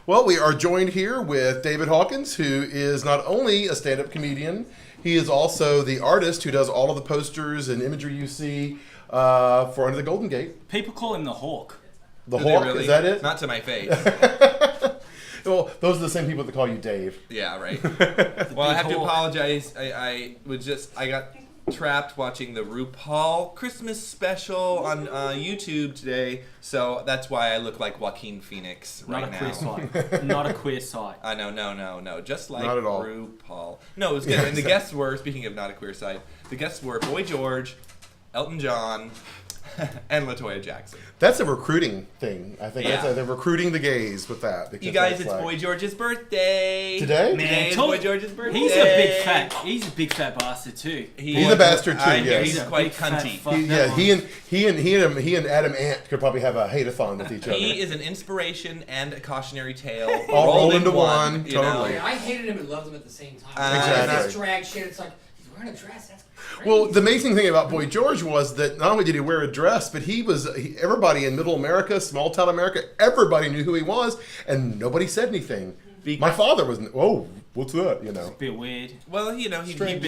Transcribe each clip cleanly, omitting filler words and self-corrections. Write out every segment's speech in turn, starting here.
Well, we are joined here with David Hawkins, who is not only a stand-up comedian, he is also the artist who does all of the posters and imagery you see for Under the Golden Gate. People call him the Hawk. The Hawk, really? is that it? Not to my face. Well, those are the same people that call you Dave. Yeah, right. Well, I have to apologize. I got trapped watching the RuPaul Christmas special on YouTube today, so that's why I look like Joaquin Phoenix right now. Not a queer site. Not a queer site. No. Just like Not at all. RuPaul. No, it was good. Yeah, and the guests were, speaking of not a queer site, the guests were Boy George, Elton John, and LaToya Jackson. That's a recruiting thing. I think Yeah. they're recruiting the gays with that. Because You guys, that's it's like... Boy George's birthday. Today? Today is Boy George's birthday. He's a big fat bastard too. He's a bastard too, I hear yes. He's quite Big fat cunty. fuck. He and Adam Ant could probably have a hate-a-thon with each other. He is an inspiration and a cautionary tale All rolled into one, you know? totally. I hated him and loved him at the same time. Exactly. This drag shit, it's like, he's wearing a dress, that's crazy. Well, the amazing thing about Boy George was that not only did he wear a dress, but everybody in Middle America, small town America, everybody knew who he was, and nobody said anything. My father was, oh, what's that? You know, A bit weird. Well, you know, Strange.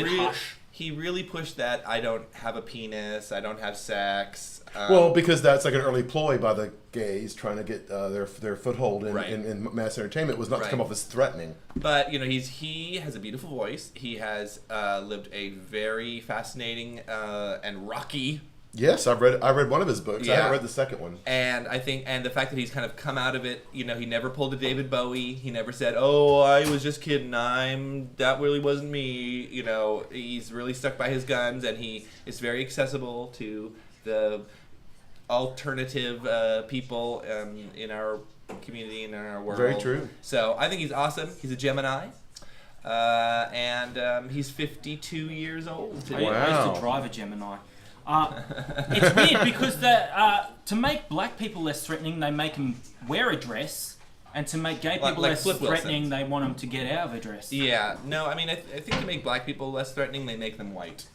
he really pushed that I don't have a penis, I don't have sex. well, because that's like an early ploy by the gays trying to get their foothold in, Right. in mass entertainment was not to come off as threatening. But, you know, he has a beautiful voice. He has lived a very fascinating and rocky. Yes, I read one of his books. I Yeah. haven't read the second one. And I think, and the fact that he's kind of come out of it, you know, he never pulled a David Bowie. He never said, "Oh, I was just kidding. That really wasn't me." You know, he's really stuck by his guns, and he is very accessible to the alternative people in our community and in our world. Very true. So I think he's awesome. He's a Gemini. And he's 52 years old today. Wow. I used to drive a Gemini. It's weird because to make black people less threatening, they make them wear a dress, and to make gay people like less Flip threatening, Wilson's. they want them to get out of a dress. Yeah, no, I mean, I think to make black people less threatening, they make them white.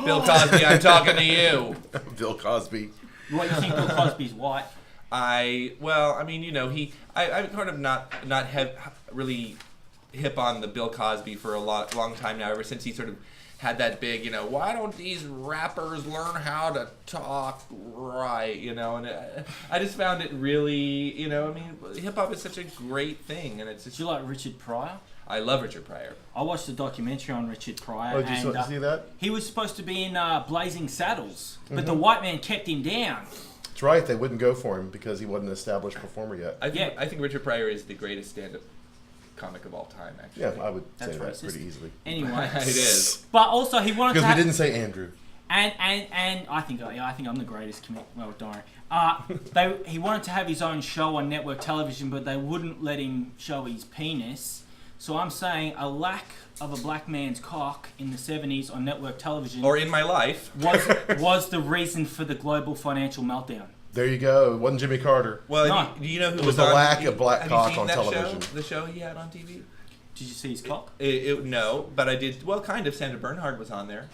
Bill Cosby, I'm talking to you. Bill Cosby. What, you think Bill Cosby's white? I mean, you know, I'm kind of not really hip on the Bill Cosby for a long time now, ever since he sort of had that big, you know, why don't these rappers learn how to talk right, you know, and I just found it really, you know, I mean, hip-hop is such a great thing, and it's just... Do you like Richard Pryor? I love Richard Pryor. I watched a documentary on Richard Pryor. Oh, did you see that? He was supposed to be in Blazing Saddles, but the white man kept him down. That's right. They wouldn't go for him because he wasn't an established performer yet. I think Richard Pryor is the greatest stand-up comic of all time, actually. Yeah, I would That's say that racist. pretty easily. Anyway, It is. but also he wanted to Because have, we didn't say Andrew. and I think I'm the greatest comic. Well, don't worry. He wanted to have his own show on network television, but they wouldn't let him show his penis. So I'm saying a lack of a black man's cock in the 70s on network television, Or in my life. was the reason for the global financial meltdown. There you go. It wasn't Jimmy Carter. Well, No. do you know who It was was the on? lack of black have cock you seen on that television. Show, the show he had on TV? Did you see his cock? No, but I did. Well, kind of. Sandra Bernhard was on there.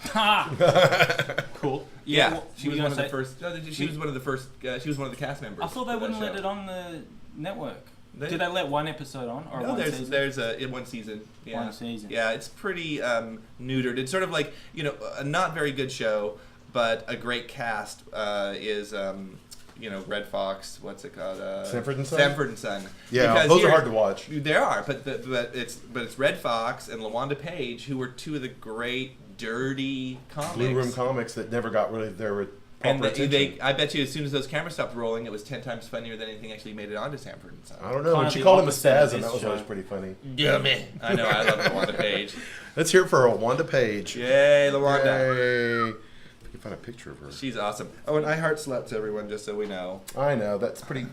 Cool. Yeah, what she were was you one of gonna the say? first. She was one of the first. She was one of the cast members. I thought they of that wouldn't let show. it on the network. They- Did they let one episode on or No, one there's season? in one season. Yeah. One season. Yeah, it's pretty neutered. It's sort of like, you know, a not very good show, but a great cast is you know, Red Fox. What's it called? Sanford and Son? Sanford and Son. Yeah, Because those are here- hard to watch. There are, but it's Red Fox and LaWanda Page, who were two of the great dirty comics. Blue Room comics that never got really their And proper attention. I bet you, as soon as those cameras stopped rolling, it was 10 times funnier than anything actually made it onto Sanford and Son. I don't know. Kind When of she the called him a opposite of spasm, this that was always show. pretty funny. Yummy. I know, I love LaWanda Page. Let's hear it for Wanda Page. Yay, LaWanda. Yay. We can find a picture of her. She's awesome. Oh, and I heart sluts, everyone, just so we know. I know. That's pretty...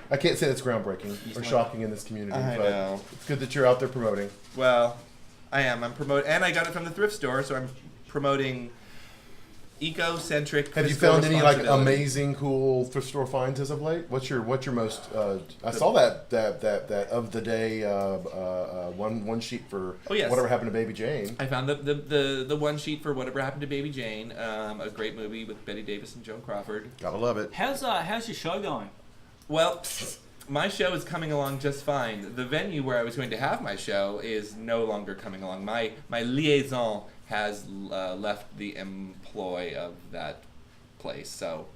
I can't say that's groundbreaking or like- shocking in this community, I but know. it's good that you're out there promoting. Well, I am. I'm promoting, and I got it from the thrift store, so I'm promoting eco-centric. Have you fiscal found any like responsibility. amazing, cool thrift store finds as of late? What's your most? I saw that of the day one sheet for Oh, yes. Whatever Happened to Baby Jane. I found the one sheet for Whatever Happened to Baby Jane, a great movie with Betty Davis and Joan Crawford. Gotta love it. How's your show going? Well, My show is coming along just fine. The venue where I was going to have my show is no longer coming along. My liaison has left the employ of that place. So,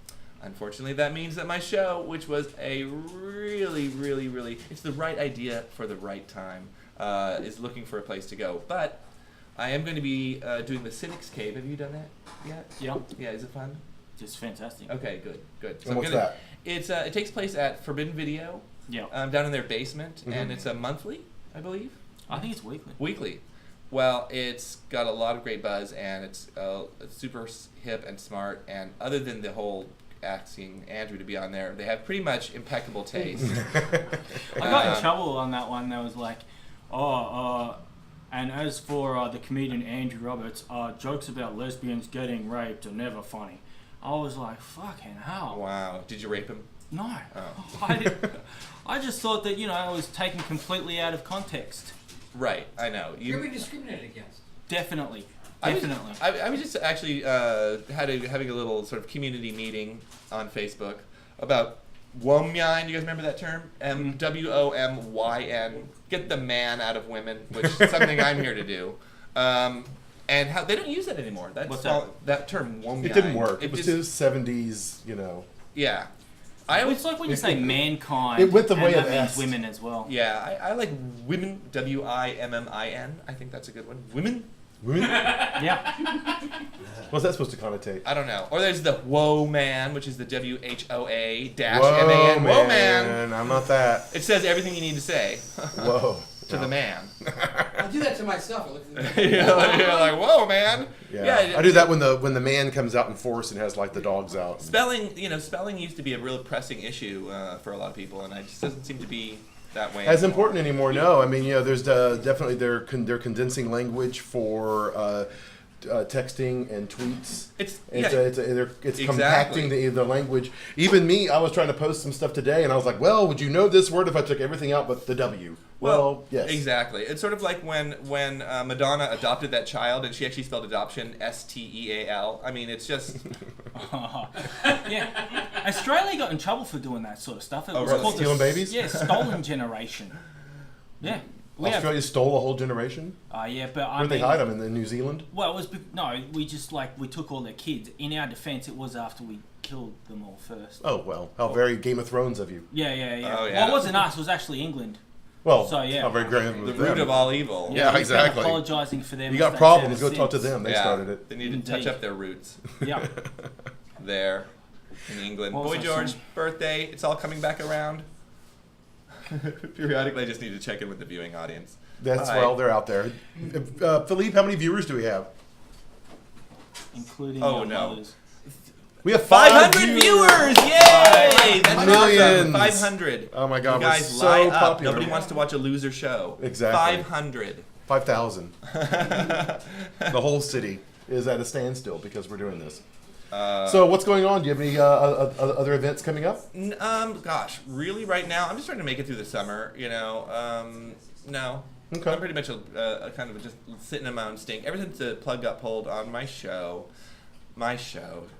unfortunately, that means that my show, which was a really, it's the right idea for the right time, is looking for a place to go. But I am going to be doing the Cynics Cave. Have you done that yet? Yeah. Yeah, is it fun? Just fantastic. Okay, good. So And what's that? It takes place at Forbidden Video. Yeah. Down in their basement, and it's a monthly, I believe. I think it's weekly. Weekly. Well, it's got a lot of great buzz, and it's super hip and smart. And other than the whole asking Andrew to be on there, they have pretty much impeccable taste. I got in trouble on that one. That was like, and as for the comedian Andrew Roberts, jokes about lesbians getting raped are never funny. I was like, fucking hell. Wow. Did you rape him? No. Oh. I just thought that, it was taken completely out of context. Right, I know. You're being discriminated against. Definitely. I was just actually having a little sort of community meeting on Facebook about womyn. Do you guys remember that term? WOMYN. Get the man out of women, which is something I'm here to do. And how they don't use that anymore. What's that? That term womyn. It didn't work. It was just, too 70s, Yeah. It's like when you say mankind. It went the way and of that means est. women as well. Yeah, I like women. WIMMIN. I think that's a good one. Women. Yeah. What's that supposed to connotate? I don't know. Or there's the whoa man, which is the WHOA dash Whoa, MAN. man. Whoa man. I'm not that. It says everything you need to say Whoa. to the man. I do that to myself. I look at the you're like, whoa man. Yeah. I do that when the man comes out in force and has like the dogs out. Spelling used to be a real pressing issue for a lot of people, and it just doesn't seem to be that way. As important anymore? No. I mean, there's definitely they're condensing language for texting and tweets. It's compacting the language. Even me, I was trying to post some stuff today, and I was like, well, would you know this word if I took everything out but the W? Well, yes. Exactly. It's sort of like when Madonna adopted that child, and she actually spelled adoption STEAL. I mean, it's just... Yeah. Australia got in trouble for doing that sort of stuff. It was really? called Stealing babies? Yeah, stolen generation. Yeah. Australia stole a whole generation? Yeah, but Where'd they hide them? In New Zealand? Well, it was... we took all their kids. In our defense, it was after we killed them all first. Oh, well. How very Game of Thrones of you. Yeah. Oh, yeah. Well, it wasn't us. It was actually England. Well, so, yeah. how very grand the root of all evil. Yeah, exactly. Apologizing for them. You got problems, go talk to them. They started it. They need to touch up their roots. Yeah. There, in England. What was Boy I George, saying? birthday, it's all coming back around. Periodically, I just need to check in with the viewing audience. That's Hi. well, they're out there. Philippe, how many viewers do we have? Including Oh, our no. mothers. We have 500 viewers! Yay! That's Millions. awesome. 500. Oh my God, You we're guys so lie up. popular. Nobody wants to watch a loser show. Exactly. 500. 5,000. The whole city is at a standstill because we're doing this. So what's going on? Do you have any other events coming up? Gosh, really right now, I'm just trying to make it through the summer, no. Okay. I'm pretty much a kind of just sitting in my own stink. Ever since the plug got pulled on my show,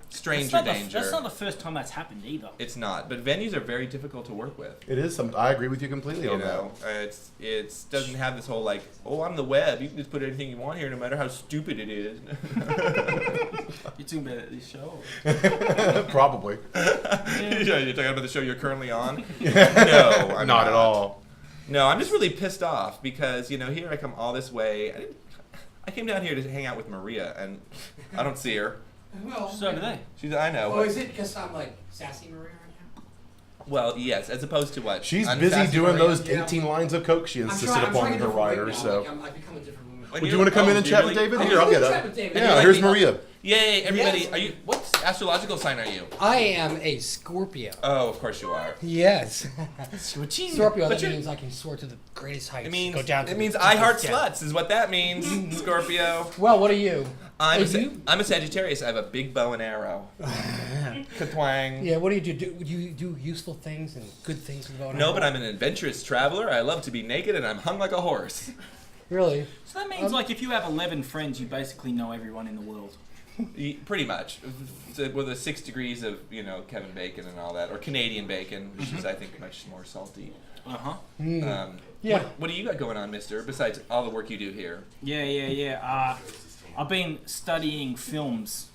Stranger Danger. That's not the first time that's happened either. It's not, but venues are very difficult to work with. It is. I agree with you completely on that. It doesn't have this whole like, oh, I'm the web. You can just put anything you want here, no matter how stupid it is. You talking about this show? Probably. Yeah, you're talking about the show you're currently on? No, I'm not at all. No, I'm just really pissed off because here I come all this way. I came down here to hang out with Maria, and I don't see her. Well, So do they. I know. Oh, is it because I'm like sassy Maria right now? Well, yes, as opposed to what? She's I'm busy Sassy doing Maria? those 18 lines of coke she insisted upon in her rider. So, I've become a different woman. When would you- you want to come in and do you chat with really- David? Oh, Here, I'll get chat up. with David. Yeah, Like here's the- Maria. Yay, everybody! Yes. Are you? What astrological sign are you? I am a Scorpio. Oh, of course you are. Yes. Scorpio, But that you're- means I can soar to the greatest heights. It means go down to it means the I heart deepest depth. sluts is what that means, Scorpio. Well, what are you? I'm Are you? a Sagittarius. I have a big bow and arrow. Katwang. Yeah, what do you do? Do you do useful things and good things with going No, on? but I'm an adventurous traveler. I love to be naked, and I'm hung like a horse. Really? So that means like if you have 11 friends, you basically know everyone in the world. Pretty much. With the 6 degrees of, Kevin Bacon and all that, or Canadian bacon, which is, I think, much more salty. Uh-huh. Yeah. What do you got going on, mister, besides all the work you do here? Yeah. I've been studying films.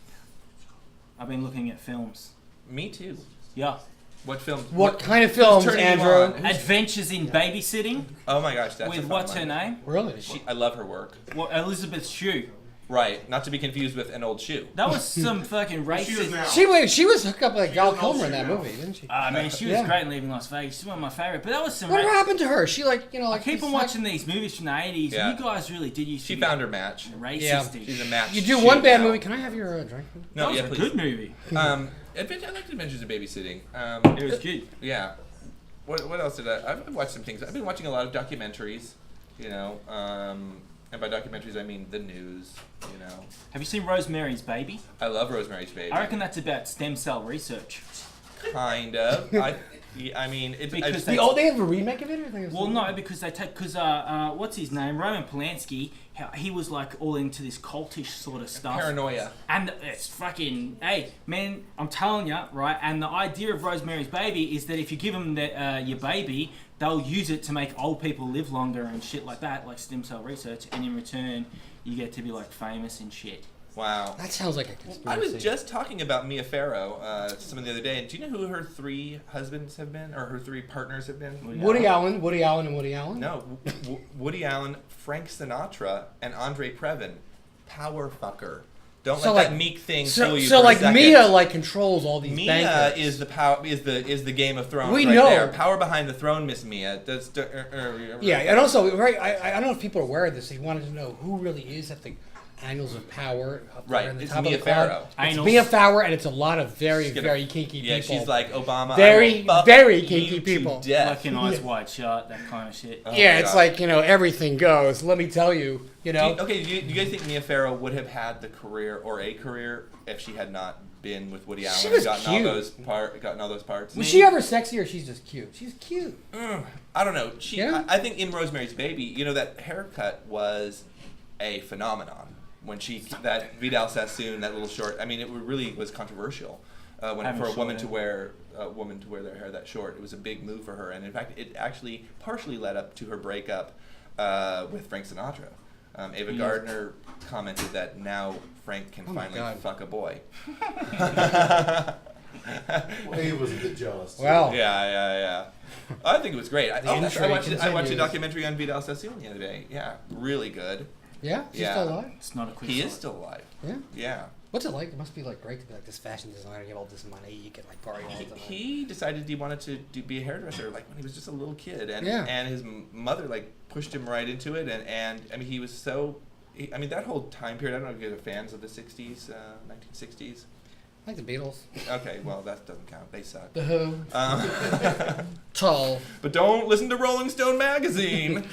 I've been looking at films. Me too. Yeah. What films? What kind of films, turning you Andrew? on? Adventures in Babysitting Oh my gosh, that's a with fun what's one. her name? Really? I love her work. Well, Elizabeth Shue. Right, not to be confused with an old shoe. That was some fucking She is now. racist. She was hooked up like Gal was all Kilmer in that she movie, didn't she? Man, she was Yeah. great in Leaving Las Vegas. She's one of my favorite. But that was some. Whatever happened to her? She like I keep on watching these movies from the 80s. Yeah. You guys really did used to She be found her match. racist. Yeah. She's a match. You do shoe one bad now. movie. Can I have your drink? No, That was yeah, a please. good movie. I liked Adventures of Babysitting. It was good. Yeah. What else did I've watched some things. I've been watching a lot of documentaries, and by documentaries I mean the news, Have you seen Rosemary's Baby? I love Rosemary's Baby. I reckon that's about stem cell research. Kind of. I mean, it's Because They have a remake of it, or they have Well, no, because they take what's his name, Roman Polanski. He was like all into this cultish sort of stuff. paranoia. And it's fucking, hey, man, I'm telling you, right? And the idea of Rosemary's Baby is that if you give them your baby, they'll use it to make old people live longer and shit like that, like stem cell research. And in return, you get to be like famous and shit. Wow. That sounds like a conspiracy. I was just talking about Mia Farrow to someone the other day, and do you know who her 3 husbands have been, or her 3 partners have been? Woody Allen, and Woody Allen. No, Woody Allen, Frank Sinatra, and Andre Previn. Power fucker. Don't So, let like- that meek thing So, fool you so for like a second. Mia like controls all these Mia bankers. is the power is the Game of Thrones We right know. there. Power behind the throne, Miss Mia. That's Yeah, and also, right? I don't know if people are aware of this. They wanted to know who really is at the Annals of Power. Up there Right, at the it's top Mia of the cloud. Farrow. It's Annals. Mia Farrow, and it's a lot of very, She's gonna- very kinky Yeah, people. she's like Obama. Very, I will fuck very you kinky to people. death. Fucking eyes wide shut, that kind of shit. Oh yeah, my it's God. like everything goes. Let me tell you, Do you guys think Mia Farrow would have had the career or a career if she had not been with Woody Allen She and was gotten cute. all those parts? Was she ever sexy or she's just cute? She's cute. I don't know. Yeah? I think in Rosemary's Baby, that haircut was a phenomenon. When that Vidal Sassoon, that little short, I mean, it really was controversial for a woman to wear their hair that short. It was a big move for her, and in fact, it actually partially led up to her breakup with Frank Sinatra. Ava Gardner commented that now Frank can finally God. fuck a boy. He was a bit jealous. too. Wow. Yeah. I think it was great. I intrigue watched a continues. documentary on Vidal Sassoon the other day. Yeah, really good. Yeah, she's Yeah. still alive. It's not a quick He side. is still alive. Yeah. Yeah. What's it like? It must be like great to be like this fashion designer. You have all this money. You can like party all the time. He decided he wanted to be a hairdresser like when he was just a little kid, and Yeah. and his mother like pushed him right into it, and I mean he was so. I mean that whole time period. I don't know if you're fans of the '60s, 1960s. Like the Beatles. Okay, well that doesn't count. They suck. The Who. Um, Tall. but don't listen to Rolling Stone magazine.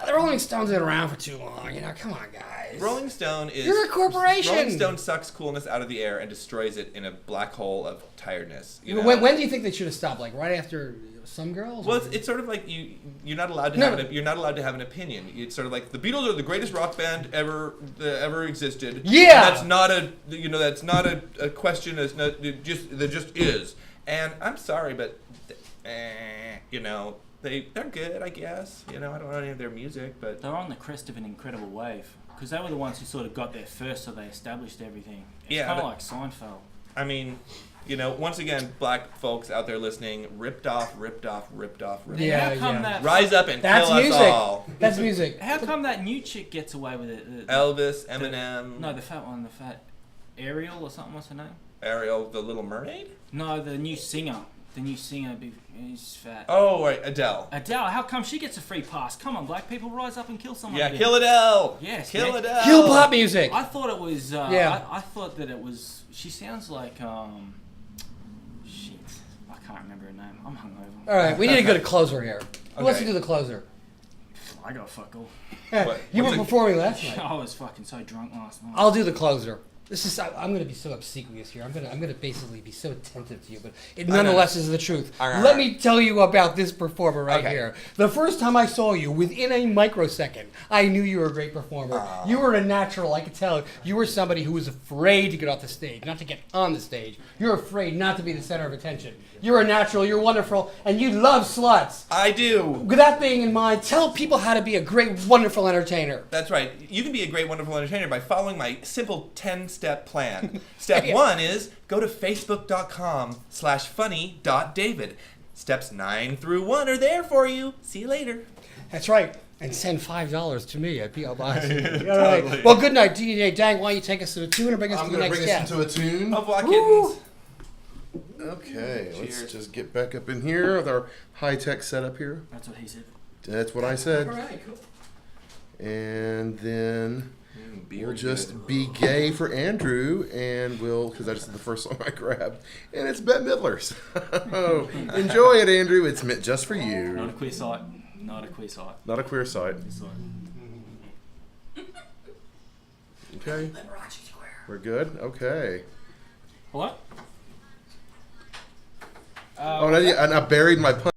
The Rolling Stones been around for too long. Come on, guys. Rolling Stone is. You're a corporation. Rolling Stone sucks coolness out of the air and destroys it in a black hole of tiredness. When do you think they should have stopped? Like right after Some Girls? Well, or- it's sort of like you're not allowed to No. you're not allowed to have an opinion. It's sort of like the Beatles are the greatest rock band ever existed. Yeah. And that's not a question. It's not there just is. And I'm sorry, but they're good, I guess. I don't know any of their music, but They're on the crest of an incredible wave because they were the ones who sort of got there first, so they established everything. It's Yeah, kind of but- like Seinfeld. I mean, once again, black folks out there listening, ripped off. Yeah, How come yeah. that? Rise up and That's kill us music. all. That's music. How come that new chick gets away with it? Elvis, Eminem, No, the fat one, the fat Ariel or something. What's her name? Ariel, the Little Mermaid. No, the new singer. The new singer is fat. Oh, right, Adele. Adele. How come she gets a free pass? Come on, black people, rise up and kill someone. Yeah, again. kill Adele. Yes, kill man. Adele. Kill pop music. I thought it was. Yeah. I thought that it was. She sounds like. Shit. I can't remember her name. I'm hungover. All right, we need to go to closer here. Who wants to Okay. do the closer? I got fuck all. What- You were what's it- performing last night. I was fucking so drunk last night. I'll do the closer. I'm going to be so obsequious here. I'm going to basically be so attentive to you, but it I know. nonetheless is the truth. All right. Let me tell you about this performer right Okay. here. The first time I saw you, within a microsecond, I knew you were a great performer. You were a natural. I could tell you were somebody who was afraid to get off the stage, not to get on the stage. You're afraid not to be the center of attention. You're a natural. You're wonderful, and you love sluts. I do. With that being in mind, tell people how to be a great, wonderful entertainer. That's right. You can be a great, wonderful entertainer by following my simple 10-step plan. Step 1 is go to facebook.com/funny.david. Steps 9 through 1 are there for you. See you later. That's right. And send $5 to me at P.O. Box. Totally. Well, good night, DJ Dank. Why don't you take us to the tune or bring us I'm to the going to next bring us guest? into a tune. Au revoir, kittens. Okay, Cheers. let's just get back up in here with our high-tech setup here. That's what he said. That's what I said. All right, cool. And then Beer we'll just good. be gay for Andrew, and because that's the first song I grabbed, and it's Bette Midler's. Oh, enjoy it, Andrew. It's meant just for Not a you. queer site. Not a queer site. Not a queer site. Site. Okay, Liberace Square. we're good. Okay. What? Oh, and I buried my